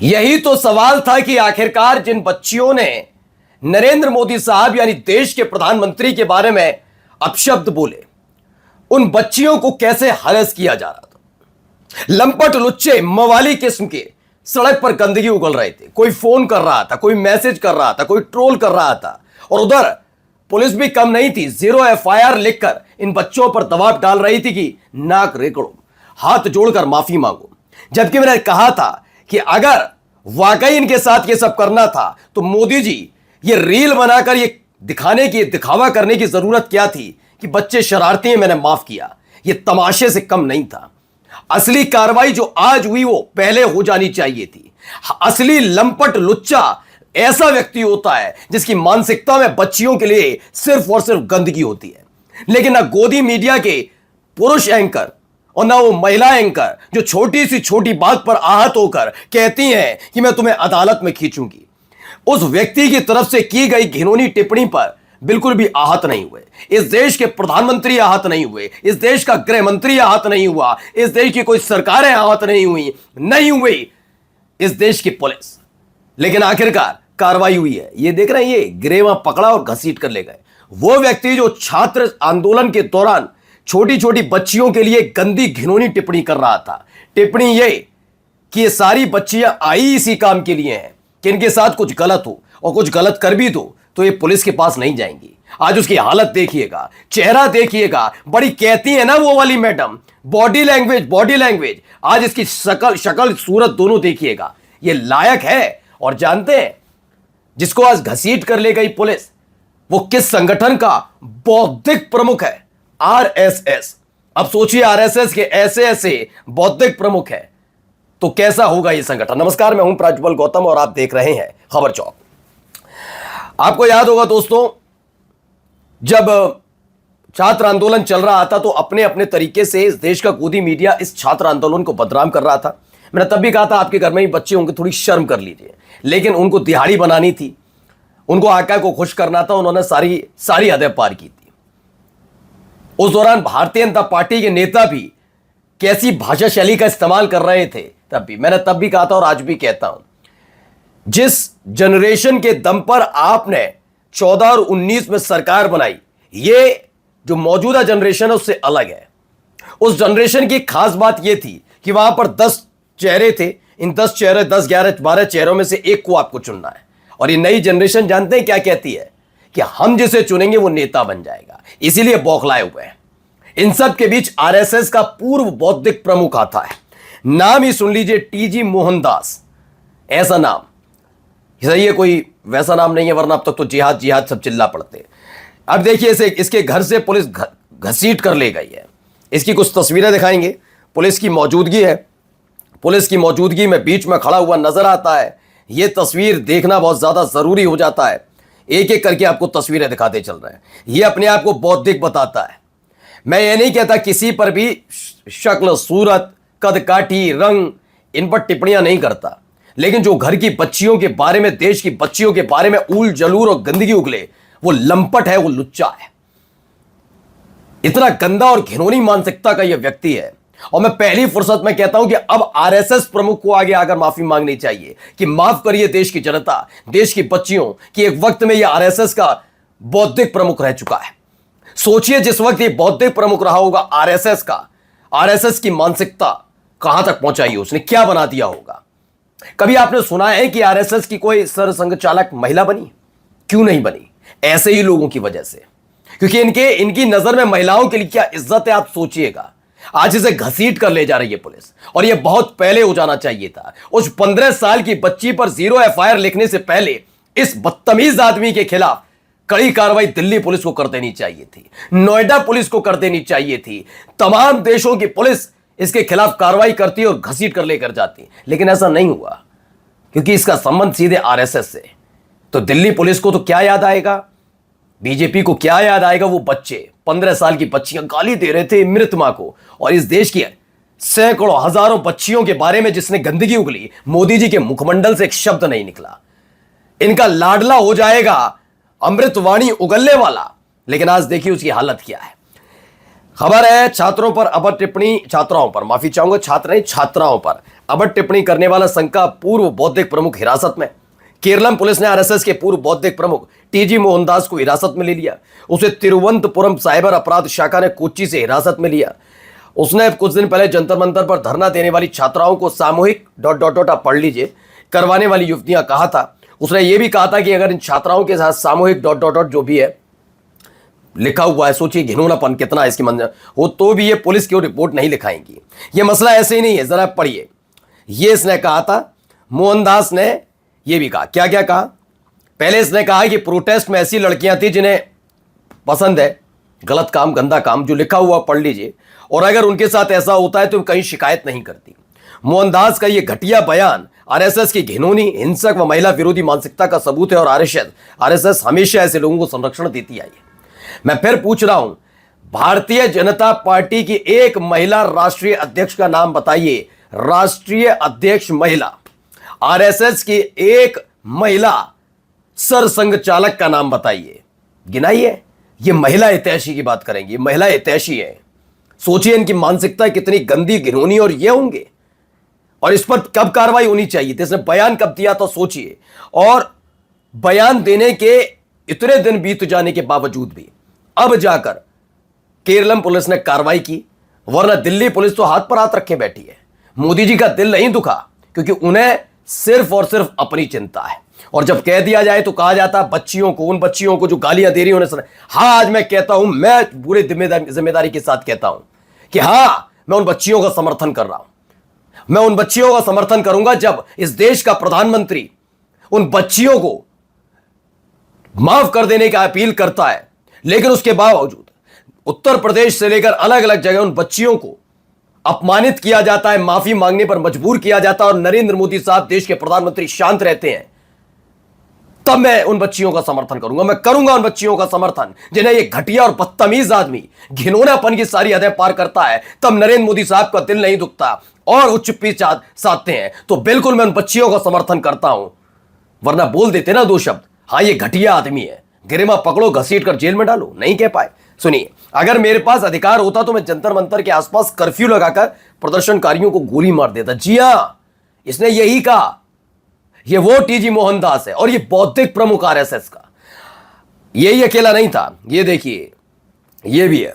यही तो सवाल था कि आखिरकार जिन बच्चियों ने नरेंद्र मोदी साहब यानी देश के प्रधानमंत्री के बारे में अपशब्द बोले, उन बच्चियों को कैसे हरस किया जा रहा था। लंपट लुच्चे मवाली किस्म के सड़क पर गंदगी उगल रहे थे। कोई फोन कर रहा था, कोई मैसेज कर रहा था, कोई ट्रोल कर रहा था, और उधर पुलिस भी कम नहीं थी। 0 FIR लिखकर इन बच्चों पर दबाव डाल रही थी कि नाक रेकड़ो, हाथ जोड़कर माफी मांगो। जबकि मैंने कहा था कि अगर वाकई इनके साथ ये सब करना था तो मोदी जी ये रील बनाकर ये दिखाने की, दिखावा करने की जरूरत क्या थी कि बच्चे शरारती हैं, मैंने माफ किया। ये तमाशे से कम नहीं था। असली कार्रवाई जो आज हुई वो पहले हो जानी चाहिए थी। असली लंपट लुच्चा ऐसा व्यक्ति होता है जिसकी मानसिकता में बच्चियों के लिए सिर्फ और सिर्फ गंदगी होती है। लेकिन ना गोदी मीडिया के पुरुष एंकर और ना वो महिला एंकर जो छोटी सी छोटी बात पर आहत होकर कहती हैं कि मैं तुम्हें अदालत में खींचूंगी, उस व्यक्ति की तरफ से की गई घिनौनी टिप्पणी पर बिल्कुल भी आहत नहीं हुए। इस देश के प्रधानमंत्री आहत नहीं हुए, इस देश का गृह मंत्री आहत नहीं हुआ, इस देश की कोई सरकारें आहत नहीं हुई इस देश की पुलिस। लेकिन आखिरकार कार्रवाई हुई है। ये देख रहे हैं, ये गिरेवा पकड़ा और घसीट कर ले गए। वो व्यक्ति जो छात्र आंदोलन के दौरान छोटी छोटी बच्चियों के लिए गंदी घिनौनी टिप्पणी कर रहा था। टिप्पणी ये कि ये सारी बच्चियां आई इसी काम के लिए हैं कि इनके साथ कुछ गलत हो, और कुछ गलत कर भी दो तो ये पुलिस के पास नहीं जाएंगी। आज उसकी हालत देखिएगा, चेहरा देखिएगा। बड़ी कहती है ना वो वाली मैडम, बॉडी लैंग्वेज। आज इसकी शक्ल सूरत दोनों देखिएगा। ये लायक है। और जानते हैं जिसको आज घसीट कर ले गई पुलिस, वो किस संगठन का बौद्धिक प्रमुख है? RSS। अब सोचिए, RSS के ऐसे बौद्धिक प्रमुख है तो कैसा होगा ये संगठन। नमस्कार, मैं हूं प्रज्वल गौतम और आप देख रहे हैं खबर चौक। आपको याद होगा दोस्तों, जब छात्र आंदोलन चल रहा था तो अपने अपने तरीके से इस देश का गोदी मीडिया इस छात्र आंदोलन को बदनाम कर रहा था। मैंने तब भी कहा था आपके घर में ही बच्चे होंगे, थोड़ी शर्म कर लीजिए। लेकिन उनको दिहाड़ी बनानी थी, उनको आका को खुश करना था, उन्होंने सारी हदें पार की थी। उस दौरान भारतीय जनता पार्टी के नेता भी कैसी भाषा शैली का इस्तेमाल कर रहे थे। मैंने तब भी कहा था और आज भी कहता हूं, जिस जनरेशन के दम पर आपने 14 और 19 में सरकार बनाई, ये जो मौजूदा जनरेशन है उससे अलग है। उस जनरेशन की खास बात यह थी कि वहां पर 10 चेहरे थे। इन 10 चेहरे, 10, 11, 12 चेहरों में से एक को आपको चुनना है। और ये नई जनरेशन जानते हैं क्या कहती है? कि हम जिसे चुनेंगे वो नेता बन जाएगा। इसीलिए बौखलाए हुए हैं। इन सब के बीच RSS का पूर्व बौद्धिक प्रमुख आता है। नाम ही सुन लीजिए, TG मोहनदास। ऐसा नाम सही है, कोई वैसा नाम नहीं है, वरना अब तक तो जिहाद सब चिल्ला पड़ते। अब देखिए, इसके घर से पुलिस घसीट कर ले गई है। इसकी कुछ तस्वीरें दिखाएंगे। पुलिस की मौजूदगी है। पुलिस की मौजूदगी में बीच में खड़ा हुआ नजर आता है। यह तस्वीर देखना बहुत ज्यादा जरूरी हो जाता है। एक एक करके आपको तस्वीरें दिखाते चल रहे हैं। यह अपने आप को बौद्धिक बताता है। मैं ये नहीं कहता किसी पर भी शक्ल, सूरत, कद काठी, रंग, इन पर टिप्पणियां नहीं करता। लेकिन जो घर की बच्चियों के बारे में, देश की बच्चियों के बारे में ऊल जलूर और गंदगी उगले, वो लंपट है, वो लुच्चा है। इतना गंदा और घिनौनी मानसिकता का यह व्यक्ति है। और मैं पहली फुर्सत में कहता हूं कि अब RSS प्रमुख को आगे आकर माफी मांगनी चाहिए कि माफ करिए देश की जनता, देश की बच्चियों, कि एक वक्त में यह RSS का बौद्धिक प्रमुख रह चुका है। सोचिए, जिस वक्त ये बौद्धिक प्रमुख रहा होगा RSS का, RSS की मानसिकता कहां तक पहुंचाई, उसने क्या बना दिया होगा। कभी आपने सुना है कि RSS की कोई सरसंघचालक महिला बनी? क्यों नहीं बनी? ऐसे ही लोगों की वजह से, क्योंकि इनकी नजर में महिलाओं के लिए क्या इज्जत है, आप सोचिएगा। आज इसे घसीट कर ले जा रही है पुलिस, और यह बहुत पहले हो जाना चाहिए था। उस 15 साल की बच्ची पर 0 FIR लिखने से पहले इस बदतमीज आदमी के खिलाफ कड़ी कार्रवाई दिल्ली पुलिस को कर देनी चाहिए थी, नोएडा पुलिस को कर देनी चाहिए थी। तमाम देशों की पुलिस इसके खिलाफ कार्रवाई करती और घसीट कर लेकर जाती, लेकिन ऐसा नहीं हुआ क्योंकि इसका संबंध सीधे RSS से। तो दिल्ली पुलिस को तो क्या याद आएगा, बीजेपी को क्या याद आएगा? वो बच्चे, 15 साल की बच्चियां गाली दे रहे थे मृत मां को, और इस देश की सैकड़ों हजारों बच्चियों के बारे में जिसने गंदगी उगली, मोदी जी के मुखमंडल से एक शब्द नहीं निकला। इनका लाडला हो जाएगा, अमृतवाणी उगलने वाला। लेकिन आज देखिए उसकी हालत क्या है। खबर है छात्रों पर अभद्र टिप्पणी, छात्राओं पर, माफी चाहूंगा, छात्र नहीं छात्राओं पर अभद्र टिप्पणी करने वाला संघ का पूर्व बौद्धिक प्रमुख हिरासत में। केरलम पुलिस ने आरएसएस के पूर्व बौद्धिक प्रमुख टीजी मोहनदास को हिरासत में ले लिया। उसे तिरुवनंतपुरम साइबर अपराध शाखा ने कोच्चि से हिरासत में लिया। उसने कुछ दिन पहले जंतर मंतर पर धरना देने वाली छात्राओं को सामूहिक ... आप पढ़ लीजिए, करवाने वाली युवतियां कहा था। उसने यह भी कहा था कि अगर इन छात्राओं के साथ सामूहिक ... जो भी है लिखा हुआ है, सोचिए घिनौनापन कितना है इसकी मंजर हो, तो भी ये पुलिस की रिपोर्ट नहीं लिखाएंगी। ये मसला ऐसे ही नहीं है, जरा पढ़िए। ये इसने कहा था, मोहनदास ने ये भी कहा। क्या क्या कहा? पहले इसने कहा कि प्रोटेस्ट में ऐसी लड़कियां थी जिन्हें पसंद है गलत काम, गंदा काम, जो लिखा हुआ पढ़ लीजिए, और अगर उनके साथ ऐसा होता है तो कहीं शिकायत नहीं करती। मोहनदास का यह घटिया बयान आरएसएस की घिनौनी, हिंसक व महिला विरोधी मानसिकता का सबूत है और आरएसएस हमेशा ऐसे लोगों को संरक्षण देती आई है। मैं फिर पूछ रहा हूं, भारतीय जनता पार्टी की एक महिला राष्ट्रीय अध्यक्ष का नाम बताइए। राष्ट्रीय अध्यक्ष महिला। आरएसएस की एक महिला सरसंघ चालक का नाम बताइए, गिनाइए। ये महिला हितैषी की बात करेंगे, महिला हितैषी है। सोचिए इनकी मानसिकता कितनी गंदी, घिनौनी, और ये होंगे। और इस पर कब कार्रवाई होनी चाहिए थी? इसने बयान कब दिया था, सोचिए। और बयान देने के इतने दिन बीत जाने के बावजूद भी अब जाकर केरलम पुलिस ने कार्रवाई की, वरना दिल्ली पुलिस तो हाथ पर हाथ रखे बैठी है। मोदी जी का दिल नहीं दुखा, क्योंकि उन्हें सिर्फ और सिर्फ अपनी चिंता है। और जब कह दिया जाए तो कहा जाता है बच्चियों को, उन बच्चियों को जो गालियां दे रही उन्हें सुना। हाँ, आज मैं कहता हूं, मैं पूरे जिम्मेदारी के साथ कहता हूं कि हां, मैं उन बच्चियों का समर्थन कर रहा हूं। मैं उन बच्चियों का समर्थन करूंगा जब इस देश का प्रधानमंत्री उन बच्चियों को माफ कर देने का अपील करता है, लेकिन उसके बावजूद उत्तर प्रदेश से लेकर अलग अलग जगह उन बच्चियों को अपमानित किया जाता है, माफी मांगने पर मजबूर किया जाता है, और नरेंद्र मोदी साहब देश के प्रधानमंत्री शांत रहते हैं। तब मैं उन बच्चियों का समर्थन करूंगा। मैं करूंगा उन बच्चियों का समर्थन जिन्हें ये घटिया और बदतमीज आदमी घिनौनापन की सारी हदें पार करता है। तब नरेंद्र मोदी साहब का दिल नहीं दुखता और वो चुप्पी साधते हैं। तो बिल्कुल मैं उन बच्चियों का समर्थन करता हूं, वरना बोल देते ना दो शब्द, हाँ ये घटिया आदमी है, गरिमा पकड़ो, घसीट कर जेल में डालो, नहीं कह पाए। सुनिए, अगर मेरे पास अधिकार होता तो मैं जंतर मंतर के आसपास कर्फ्यू लगाकर प्रदर्शनकारियों को गोली मार देता। जी हां, इसने यही कहा। ये वो टीजी मोहनदास है और ये बौद्धिक प्रमुख आरएसएस का। यही अकेला नहीं था, ये देखिए, ये भी है।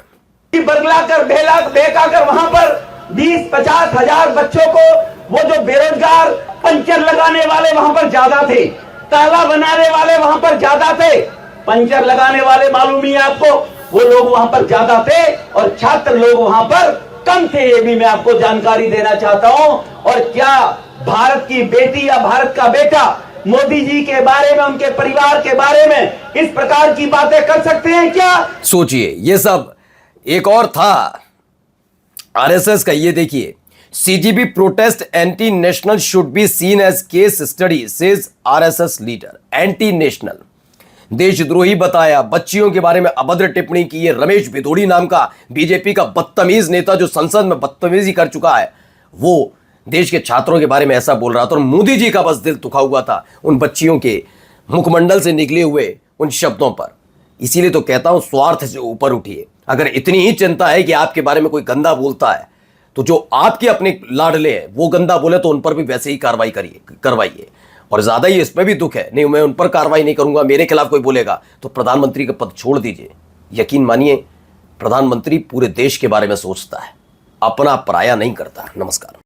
बरगलाकर बेकाकर वहां पर 20-50 हजार बच्चों को, वो जो बेरोजगार पंचर लगाने वाले वहां पर ज्यादा थे, ताला बनाने वाले वहां पर ज्यादा थे, पंचर लगाने वाले मालूम ही है आपको, वो लोग वहां पर ज्यादा थे और छात्र लोग वहां पर कम थे। ये भी मैं आपको जानकारी देना चाहता हूं। और क्या भारत की बेटी या भारत का बेटा मोदी जी के बारे में, उनके परिवार के बारे में इस प्रकार की बातें कर सकते हैं क्या? सोचिए, ये सब एक और था आरएसएस का। ये देखिए, CGP protest anti national should be seen as case study says RSS leader. Anti national, देशद्रोही बताया, बच्चियों के बारे में अभद्र टिप्पणी की। ये रमेश भिदोड़ी नाम का बीजेपी का बदतमीज नेता जो संसद में बदतमीजी कर चुका है, वो देश के छात्रों के बारे में ऐसा बोल रहा था। और मोदी जी का बस दिल दुखा हुआ था उन बच्चियों के मुखमंडल से निकले हुए उन शब्दों पर। इसीलिए तो कहता हूं, स्वार्थ से ऊपर उठिए। अगर इतनी ही चिंता है कि आपके बारे में कोई गंदा बोलता है, तो जो आपके अपने लाडले हैं वो गंदा बोले तो उन पर भी वैसे ही कार्रवाई करवाइए। और ज्यादा ही इसमें भी दुख है, नहीं मैं उन पर कार्रवाई नहीं करूंगा, मेरे खिलाफ कोई बोलेगा तो प्रधानमंत्री का पद छोड़ दीजिए। यकीन मानिए, प्रधानमंत्री पूरे देश के बारे में सोचता है, अपना पराया नहीं करता। नमस्कार।